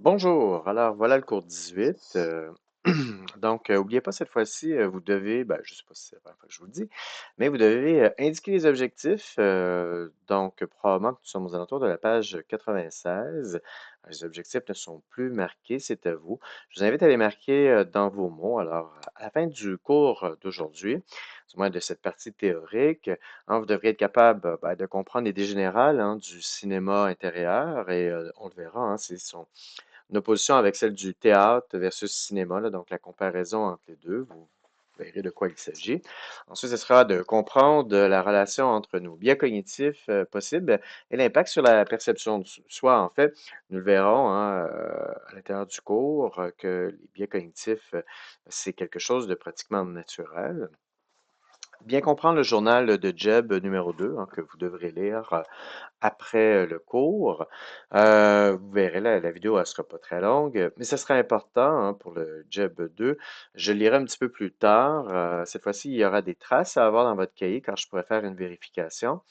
Bonjour, alors voilà le cours 18. Donc, n'oubliez pas cette fois-ci, vous devez, ben, je ne sais pas si c'est la première fois que je vous le dis, mais vous devez indiquer les objectifs. Donc, probablement que nous sommes aux alentours de la page 96. Les objectifs ne sont plus marqués, c'est à vous. Je vous invite à les marquer dans vos mots. Alors, à la fin du cours d'aujourd'hui, du moins de cette partie théorique, hein, vous devriez être capable ben, de comprendre l'idée générale hein, du cinéma intérieur et on le verra, hein, c'est son une opposition avec celle du théâtre versus cinéma, là, donc la comparaison entre les deux, vous verrez de quoi il s'agit. Ensuite, ce sera de comprendre la relation entre nos biais cognitifs possibles et l'impact sur la perception de soi. En fait, nous le verrons hein, à l'intérieur du cours que les biais cognitifs, c'est quelque chose de pratiquement naturel. Bien comprendre le journal de Jeb numéro 2, hein, que vous devrez lire après le cours. Vous verrez, la vidéo ne sera pas très longue, mais ce sera important hein, pour le JEB 2. Je le lirai un petit peu plus tard. Cette fois-ci, il y aura des traces à avoir dans votre cahier car je pourrais faire une vérification.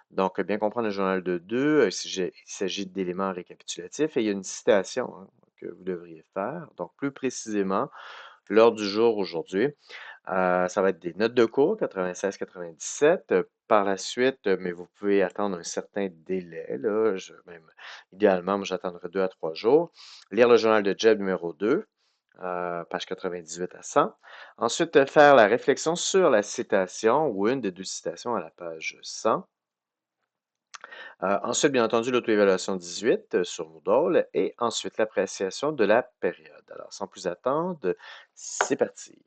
Donc, bien comprendre le journal de 2, il s'agit d'éléments récapitulatifs et il y a une citation hein, que vous devriez faire. Donc, plus précisément, l'ordre du jour aujourd'hui. Ça va être des notes de cours, 96-97. Par la suite, mais vous pouvez attendre un certain délai, là, même, idéalement, moi, j'attendrai 2 à 3 jours. Lire le journal de Jeb numéro 2, page 98 à 100. Ensuite, faire la réflexion sur la citation ou une des deux citations à la page 100. Ensuite, bien entendu, l'auto-évaluation 18 sur Moodle et ensuite l'appréciation de la période. Alors, sans plus attendre, c'est parti.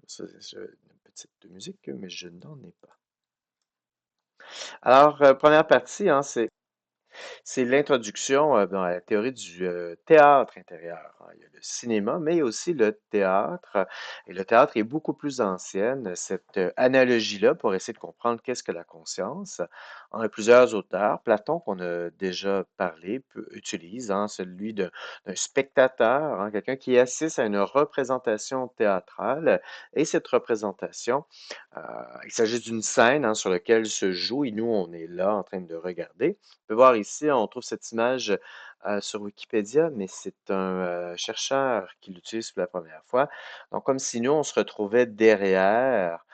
J'ai une petite musique, mais je n'en ai pas. Alors, première partie, hein, c'est l'introduction dans la théorie du théâtre intérieur, hein. Il y a le cinéma, mais il y a aussi le théâtre. Et le théâtre est beaucoup plus ancienne. Cette analogie-là, pour essayer de comprendre qu'est-ce que la conscience, on a plusieurs auteurs. Platon, qu'on a déjà parlé, utilise hein, celui d'un spectateur, hein, quelqu'un qui assiste à une représentation théâtrale. Et cette représentation, euh, il s'agit d'une scène hein, sur laquelle se joue, et nous, on est là en train de regarder. On peut voir ici, on trouve cette image sur Wikipédia, mais c'est un chercheur qui l'utilise pour la première fois. Donc, comme si nous, on se retrouvait derrière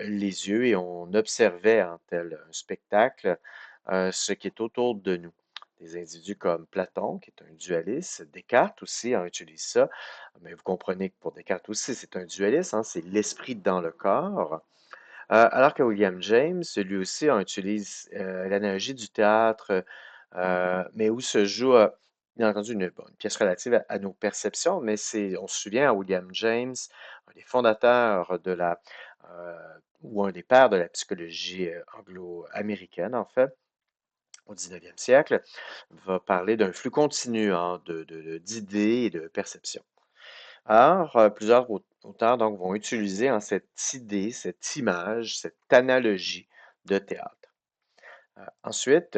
les yeux et on observait en tel un spectacle ce qui est autour de nous. Des individus comme Platon, qui est un dualiste, Descartes aussi en utilise ça, mais vous comprenez que pour Descartes aussi, c'est un dualiste, hein, c'est l'esprit dans le corps. Alors que William James, lui aussi, on utilise l'analogie du théâtre, mais où se joue, bien entendu, une pièce relative à nos perceptions, mais on se souvient à William James, un des fondateurs euh, ou un des pères de la psychologie anglo-américaine, en fait, au 19e siècle, va parler d'un flux continu hein, d'idées et de perceptions. Alors, plusieurs auteurs donc, vont utiliser hein, cette idée, cette image, cette analogie de théâtre. Ensuite,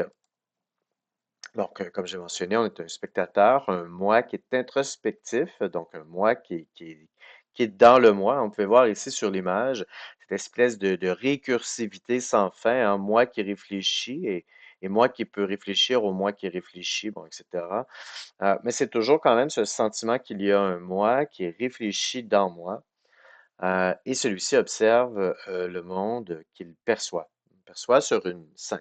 donc, comme j'ai mentionné, on est un spectateur, un moi qui est introspectif, donc un moi qui est dans le moi. On peut voir ici sur l'image cette espèce de récursivité sans fin, un moi qui réfléchit et moi qui peut réfléchir au moi qui réfléchit, bon, etc. Mais c'est toujours quand même ce sentiment qu'il y a un moi qui réfléchit dans moi. Et celui-ci observe le monde qu'il perçoit. Il perçoit sur une scène.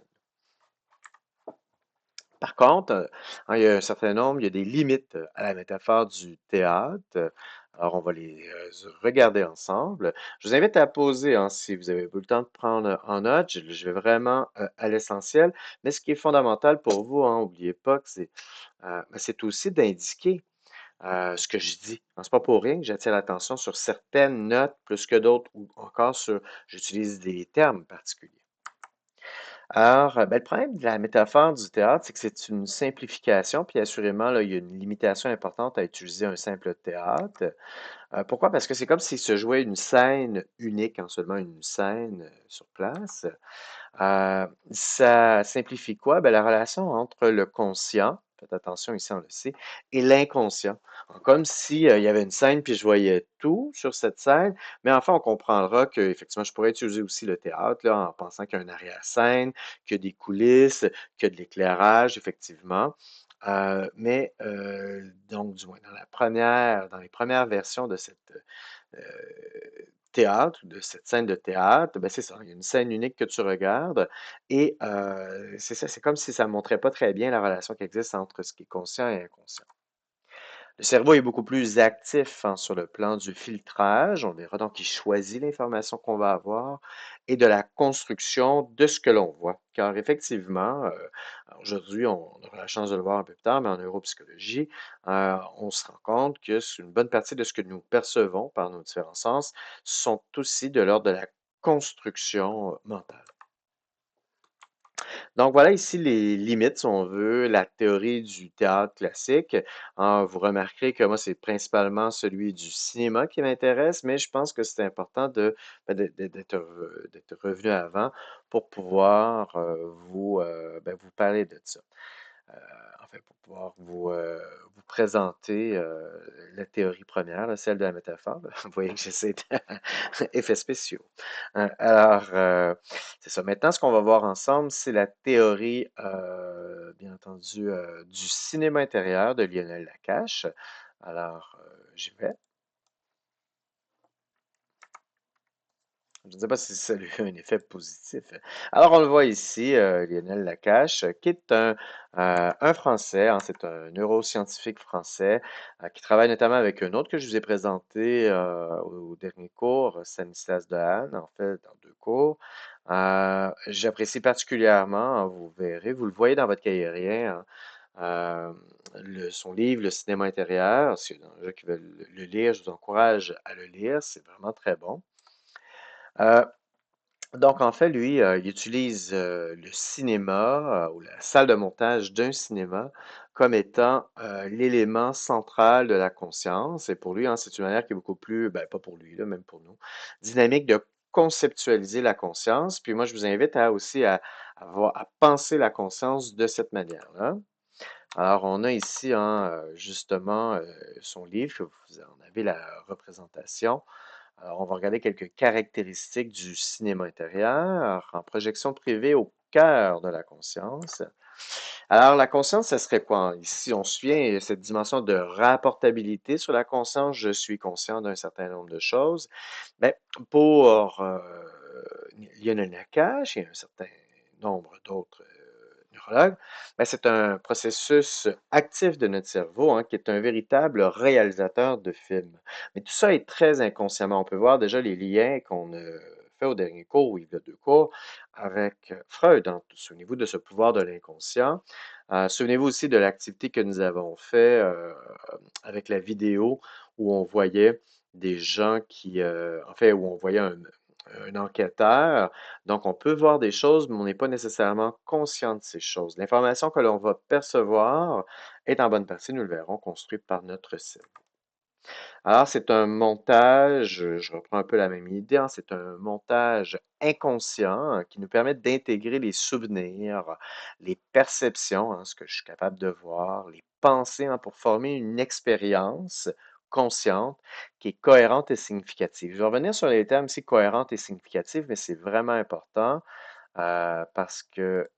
Par contre, hein, il y a un certain nombre, il y a des limites à la métaphore du théâtre. Alors, on va les regarder ensemble. Je vous invite à poser, hein, si vous avez eu le temps de prendre en note. Je vais vraiment à l'essentiel. Mais ce qui est fondamental pour vous, hein, n'oubliez pas que c'est aussi d'indiquer ce que je dis. Ce n'est pas pour rien que j'attire l'attention sur certaines notes plus que d'autres ou encore j'utilise des termes particuliers. Alors, ben, le problème de la métaphore du théâtre, c'est que c'est une simplification, puis assurément, là, il y a une limitation importante à utiliser un simple théâtre. Pourquoi? Parce que c'est comme s'il se jouait une scène unique, en seulement une scène sur place. Ça simplifie quoi? Ben, la relation entre le conscient, faites attention ici, on le sait, et l'inconscient. Comme si il y avait une scène, puis je voyais tout sur cette scène, mais enfin, on comprendra que effectivement, je pourrais utiliser aussi le théâtre là, en pensant qu'il y a une arrière-scène, qu'il y a des coulisses, qu'il y a de l'éclairage, effectivement. Donc, du moins, dans les premières versions de cette euh, théâtre, de cette scène de théâtre, ben c'est ça, il y a une scène unique que tu regardes et c'est ça, c'est comme si ça ne montrait pas très bien la relation qui existe entre ce qui est conscient et inconscient. Le cerveau est beaucoup plus actif hein, sur le plan du filtrage. On verra donc qu'il choisit l'information qu'on va avoir et de la construction de ce que l'on voit. Car effectivement, aujourd'hui, on aura la chance de le voir un peu plus tard, mais en neuropsychologie, on se rend compte que une bonne partie de ce que nous percevons par nos différents sens sont aussi de l'ordre de la construction mentale. Donc voilà ici les limites, si on veut, la théorie du théâtre classique. Vous remarquerez que moi, c'est principalement celui du cinéma qui m'intéresse, mais je pense que c'est important d'être revenu avant pour pouvoir vous parler de ça. Euh, enfin, pour pouvoir vous présenter la théorie première, là, celle de la métaphore. Vous voyez que j'essaie d'effets spéciaux. C'est ça. Maintenant, ce qu'on va voir ensemble, c'est la théorie, bien entendu, du cinéma intérieur de Lionel Lacache. J'y vais. Je ne sais pas si ça lui a un effet positif. Alors, on le voit ici, Lionel Lacache, qui est un Français, hein, c'est un neuroscientifique français qui travaille notamment avec un autre que je vous ai présenté au dernier cours, Stanislas Dehaene, en fait, dans deux cours. J'apprécie particulièrement, hein, vous verrez, vous le voyez dans votre cahier rien, hein, son livre, Le cinéma intérieur. Si y en a qui veulent le lire, je vous encourage à le lire, c'est vraiment très bon. Euh, donc, en fait, lui, il utilise le cinéma ou la salle de montage d'un cinéma comme étant l'élément central de la conscience. Et pour lui, hein, c'est une manière qui est beaucoup plus, ben, pas pour lui, là, même pour nous, dynamique de conceptualiser la conscience. Puis moi, je vous invite aussi à penser la conscience de cette manière-là. Alors, on a ici, hein, justement, son livre, vous en avez la représentation. Alors, on va regarder quelques caractéristiques du cinéma intérieur en projection privée au cœur de la conscience. Alors, la conscience, ça serait quoi? Ici, on se souvient cette dimension de rapportabilité sur la conscience. Je suis conscient d'un certain nombre de choses. Mais pour Lionel Nakache et un certain nombre d'autres neurologues, ben, c'est un processus actif de notre cerveau hein, qui est un véritable réalisateur de films. Mais tout ça est très inconsciemment. On peut voir déjà les liens qu'on a fait au dernier cours, ou il y a deux cours, avec Freud. Hein. Souvenez-vous de ce pouvoir de l'inconscient. Souvenez-vous aussi de l'activité que nous avons fait avec la vidéo où on voyait des gens en fait, où on voyait un enquêteur. Donc, on peut voir des choses, mais on n'est pas nécessairement conscient de ces choses. L'information que l'on va percevoir est en bonne partie, nous le verrons, construite par notre cerveau. Alors, c'est un montage, je reprends un peu la même idée, hein, c'est un montage inconscient qui nous permet d'intégrer les souvenirs, les perceptions, hein, ce que je suis capable de voir, les pensées, hein, pour former une expérience consciente qui est cohérente et significative. Je vais revenir sur les termes ici, cohérente et significative, mais c'est vraiment important parce que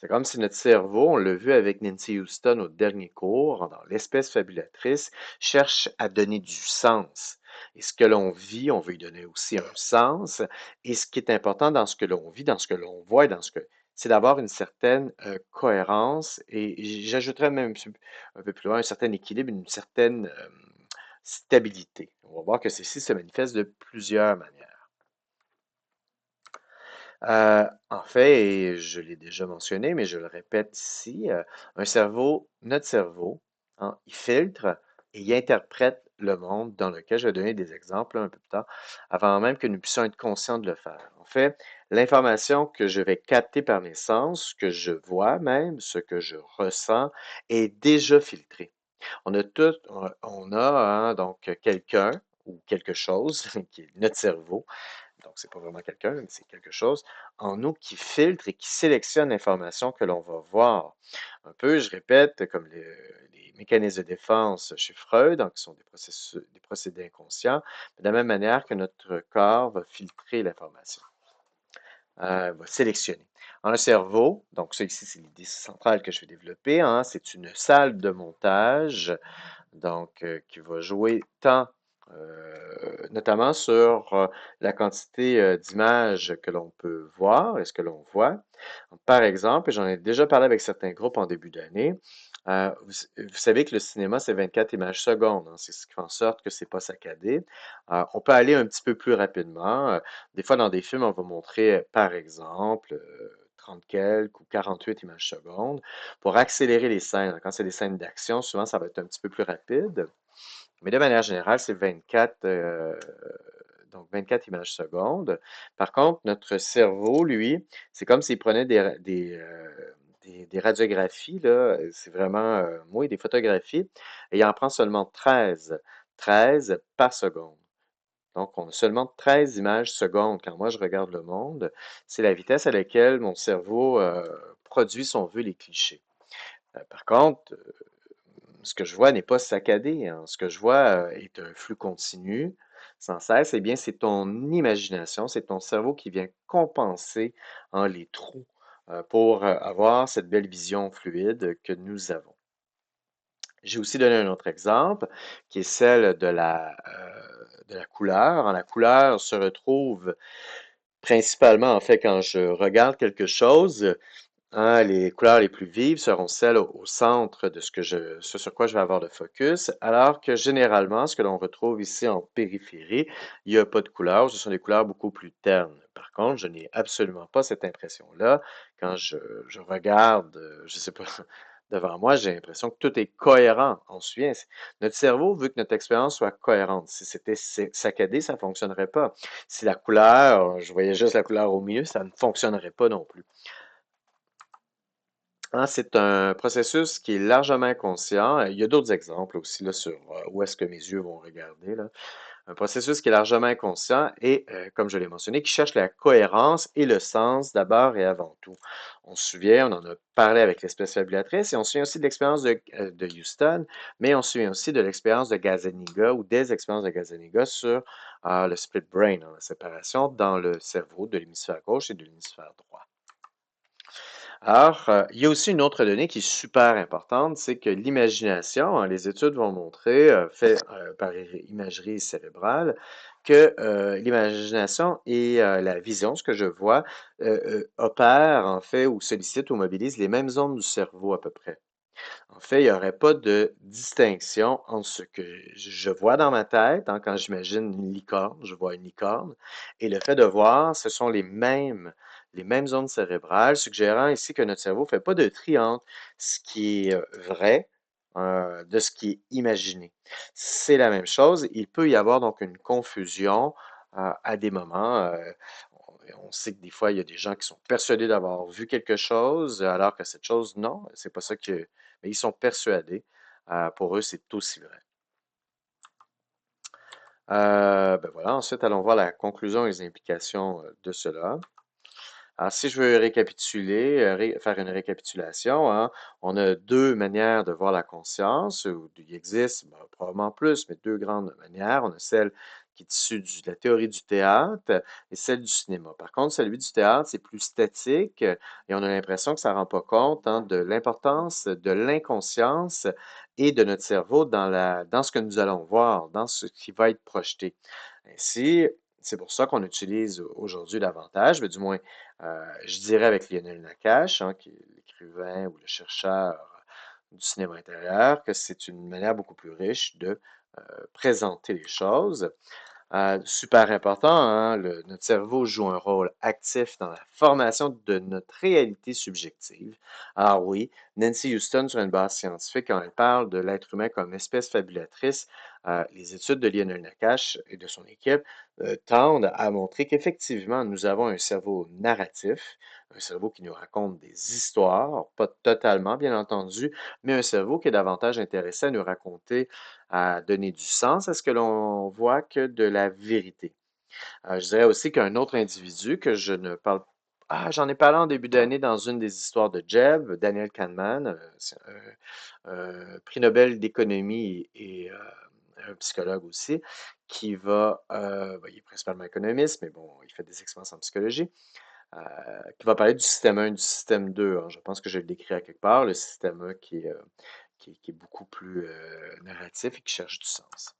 c'est comme si notre cerveau, on l'a vu avec Nancy Houston au dernier cours, dans l'espèce fabulatrice, cherche à donner du sens. Et ce que l'on vit, on veut y donner aussi un sens. Et ce qui est important dans ce que l'on vit, dans ce que l'on voit, c'est d'avoir une certaine cohérence et j'ajouterais même un peu plus loin un certain équilibre, une certaine stabilité. On va voir que ceci se manifeste de plusieurs manières. En fait, et je l'ai déjà mentionné, mais je le répète ici, notre cerveau, hein, il filtre et il interprète le monde dans lequel je vais donner des exemples un peu plus tard, avant même que nous puissions être conscients de le faire. En fait, l'information que je vais capter par mes sens, ce que je vois même, ce que je ressens, est déjà filtré. On a hein, donc quelqu'un ou quelque chose qui est notre cerveau donc, c'est pas vraiment quelqu'un, mais c'est quelque chose en nous qui filtre et qui sélectionne l'information que l'on va voir. Un peu, je répète, comme les mécanismes de défense chez Freud, donc, qui sont des procédés inconscients, de la même manière que notre corps va filtrer l'information, va sélectionner. Dans le cerveau, donc ça ici, c'est l'idée centrale que je vais développer, hein, c'est une salle de montage donc qui va jouer tant notamment sur la quantité d'images que l'on peut voir et ce que l'on voit. Par exemple, j'en ai déjà parlé avec certains groupes en début d'année. Vous savez que le cinéma, c'est 24 images secondes, hein, c'est ce qui fait en sorte que c'est pas saccadé. On peut aller un petit peu plus rapidement. Des fois, dans des films, on va montrer, par exemple, 30 quelques ou 48 images secondes pour accélérer les scènes. Quand c'est des scènes d'action, souvent, ça va être un petit peu plus rapide. Mais de manière générale, c'est 24, donc 24 images secondes. Par contre, notre cerveau, lui, c'est comme s'il prenait des radiographies, là, c'est vraiment, oui, des photographies, et il en prend seulement 13, 13 par seconde. Donc, on a seulement 13 images secondes quand moi je regarde le monde. C'est la vitesse à laquelle mon cerveau produit, si on veut, les clichés. Par contre, ce que je vois n'est pas saccadé, hein. Ce que je vois est un flux continu, sans cesse. Eh bien, c'est ton imagination, c'est ton cerveau qui vient compenser hein, les trous pour avoir cette belle vision fluide que nous avons. J'ai aussi donné un autre exemple, qui est celle de la couleur. Hein, la couleur se retrouve principalement, en fait, quand je regarde quelque chose. Hein, les couleurs les plus vives seront celles au centre de ce sur quoi je vais avoir le focus, alors que généralement, ce que l'on retrouve ici en périphérie, il n'y a pas de couleurs, ce sont des couleurs beaucoup plus ternes. Par contre, je n'ai absolument pas cette impression-là. Quand je regarde, je sais pas, devant moi, j'ai l'impression que tout est cohérent. On se souvient, notre cerveau veut que notre expérience soit cohérente. Si c'était saccadé, ça ne fonctionnerait pas. Si la couleur, je voyais juste la couleur au milieu, ça ne fonctionnerait pas non plus. Hein, c'est un processus qui est largement inconscient. Il y a d'autres exemples aussi là, sur où est-ce que mes yeux vont regarder, là. Un processus qui est largement inconscient et, comme je l'ai mentionné, qui cherche la cohérence et le sens d'abord et avant tout. On se souvient, on en a parlé avec l'espèce fabulatrice et on se souvient aussi de l'expérience de Houston, mais on se souvient aussi de l'expérience de Gazzaniga ou des expériences de Gazzaniga sur le split brain, hein, la séparation dans le cerveau de l'hémisphère gauche et de l'hémisphère droit. Alors, il y a aussi une autre donnée qui est super importante, c'est que l'imagination, hein, les études vont montrer, faites par imagerie cérébrale, que l'imagination et la vision, ce que je vois, opèrent en fait ou sollicitent ou mobilisent les mêmes zones du cerveau à peu près. En fait, il n'y aurait pas de distinction entre ce que je vois dans ma tête, hein, quand j'imagine une licorne, je vois une licorne, et le fait de voir, ce sont les mêmes zones cérébrales, suggérant ici que notre cerveau ne fait pas de tri entre ce qui est vrai de ce qui est imaginé. C'est la même chose. Il peut y avoir donc une confusion à des moments. On sait que des fois, il y a des gens qui sont persuadés d'avoir vu quelque chose, alors que cette chose, non, c'est pas ça que, mais ils sont persuadés. Pour eux, c'est aussi vrai. Ben voilà, ensuite, allons voir la conclusion et les implications de cela. Alors, si je veux récapituler, faire une récapitulation, hein, on a deux manières de voir la conscience, ou il existe probablement plus, mais deux grandes manières. On a celle qui est issue de la théorie du théâtre et celle du cinéma. Par contre, celui du théâtre, c'est plus statique et on a l'impression que ça ne rend pas compte hein, de l'importance de l'inconscience et de notre cerveau dans ce que nous allons voir, dans ce qui va être projeté. Ainsi, c'est pour ça qu'on utilise aujourd'hui davantage, mais du moins je dirais avec Lionel Nakache, hein, qui est l'écrivain ou le chercheur du cinéma intérieur, que c'est une manière beaucoup plus riche de présenter les choses. Super important, hein, notre cerveau joue un rôle actif dans la formation de notre réalité subjective. Alors oui, Nancy Houston, sur une base scientifique, quand elle parle de l'être humain comme espèce fabulatrice, les études de Lionel Nakache et de son équipe tendent à montrer qu'effectivement, nous avons un cerveau narratif, un cerveau qui nous raconte des histoires, pas totalement, bien entendu, mais un cerveau qui est davantage intéressé à nous raconter à donner du sens à ce que l'on voit que de la vérité. Je dirais aussi qu'un autre individu que je ne parle j'en ai parlé en début d'année dans une des histoires de Jeb, Daniel Kahneman, c'est prix Nobel d'économie et un psychologue aussi, qui va, il est principalement économiste, mais bon, il fait des expériences en psychologie, qui va parler du système 1 et du système 2, hein. Je pense que je l'écris à quelque part, le système 1 qui est beaucoup plus narratif et qui cherche du sens.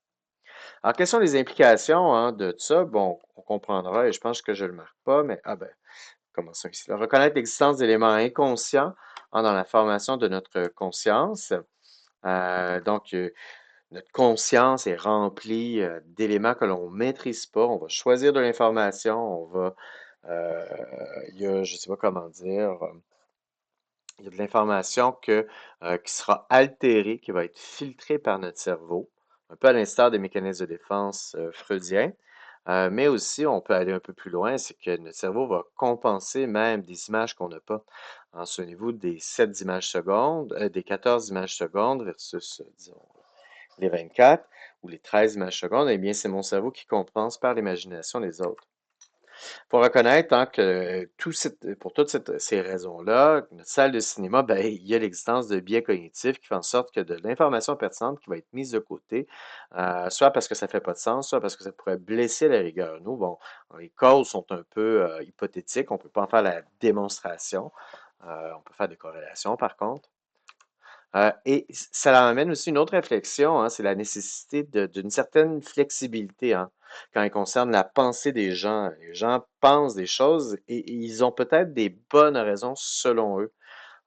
Alors, quelles sont les implications hein, de ça? Bon, on comprendra et je pense que je ne le marque pas, mais ah ben, commençons ici. Là. Reconnaître l'existence d'éléments inconscients hein, dans la formation de notre conscience. Donc, notre conscience est remplie d'éléments que l'on ne maîtrise pas. On va choisir de l'information, on va, euh, il y a, je ne sais pas comment dire, il y a de l'information qui sera altérée, qui va être filtrée par notre cerveau, un peu à l'instar des mécanismes de défense freudiens. Mais aussi, on peut aller un peu plus loin, c'est que notre cerveau va compenser même des images qu'on n'a pas. Hein, souvenez-vous des 7 images secondes, des 14 images secondes versus, disons, les 24 ou les 13 images secondes, eh bien, c'est mon cerveau qui compense par l'imagination des autres. Faut reconnaître hein, que pour toutes ces raisons-là, notre salle de cinéma, ben, il y a l'existence de biais cognitifs qui font en sorte que de l'information pertinente qui va être mise de côté, soit parce que ça fait pas de sens, soit parce que ça pourrait blesser la rigueur. Nous, bon, les causes sont un peu hypothétiques, on ne peut pas en faire la démonstration. On peut faire des corrélations par contre. Et ça amène aussi une autre réflexion, hein, c'est la nécessité d'une certaine flexibilité hein, quand il concerne la pensée des gens. Les gens pensent des choses et ils ont peut-être des bonnes raisons selon eux.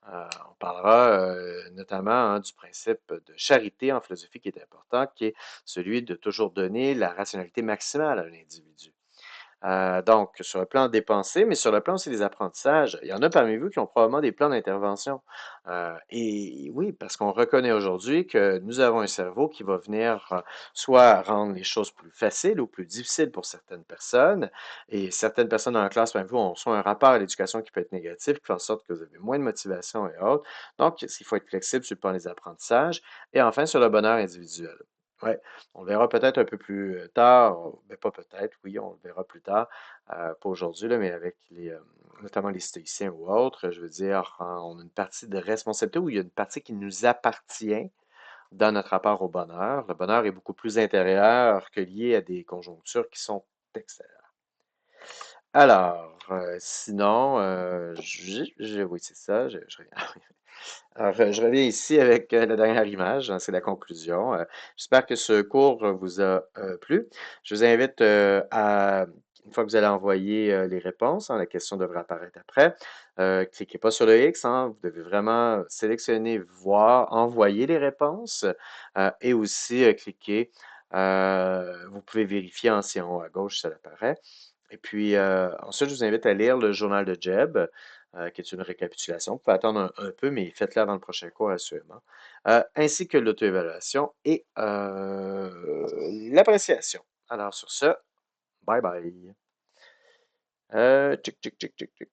On parlera notamment hein, du principe de charité en philosophie qui est important, qui est celui de toujours donner la rationalité maximale à un individu. Donc, sur le plan des pensées, mais sur le plan aussi des apprentissages, il y en a parmi vous qui ont probablement des plans d'intervention. Et oui, parce qu'on reconnaît aujourd'hui que nous avons un cerveau qui va venir soit rendre les choses plus faciles ou plus difficiles pour certaines personnes. Et certaines personnes dans la classe, parmi vous, ont soit un rapport à l'éducation qui peut être négatif, qui fait en sorte que vous avez moins de motivation et autres. Donc, il faut être flexible sur le plan des apprentissages. Et enfin, sur le bonheur individuel. Ouais. On le verra peut-être un peu plus tard, mais pas peut-être, oui, on le verra plus tard, pas aujourd'hui, là, mais avec notamment les stoïciens ou autres, je veux dire, hein, on a une partie de responsabilité où il y a une partie qui nous appartient dans notre rapport au bonheur. Le bonheur est beaucoup plus intérieur que lié à des conjonctures qui sont extérieures. Alors, sinon, oui, c'est ça, je reviens. Alors, je reviens ici avec la dernière image, hein, c'est la conclusion. J'espère que ce cours vous a plu. Je vous invite une fois que vous allez envoyer les réponses, hein, la question devrait apparaître après. Cliquez pas sur le X, hein, vous devez vraiment sélectionner, voir, envoyer les réponses et aussi cliquer. Vous pouvez vérifier si en haut à gauche ça apparaît. Et puis ensuite, je vous invite à lire le journal de Jeb, qui est une récapitulation. Vous pouvez attendre un peu, mais faites-le avant le prochain cours, assurément. Ainsi que l'auto-évaluation et l'appréciation. Alors sur ce, bye bye. Tchic, tchic, tchic, tchic, tchic.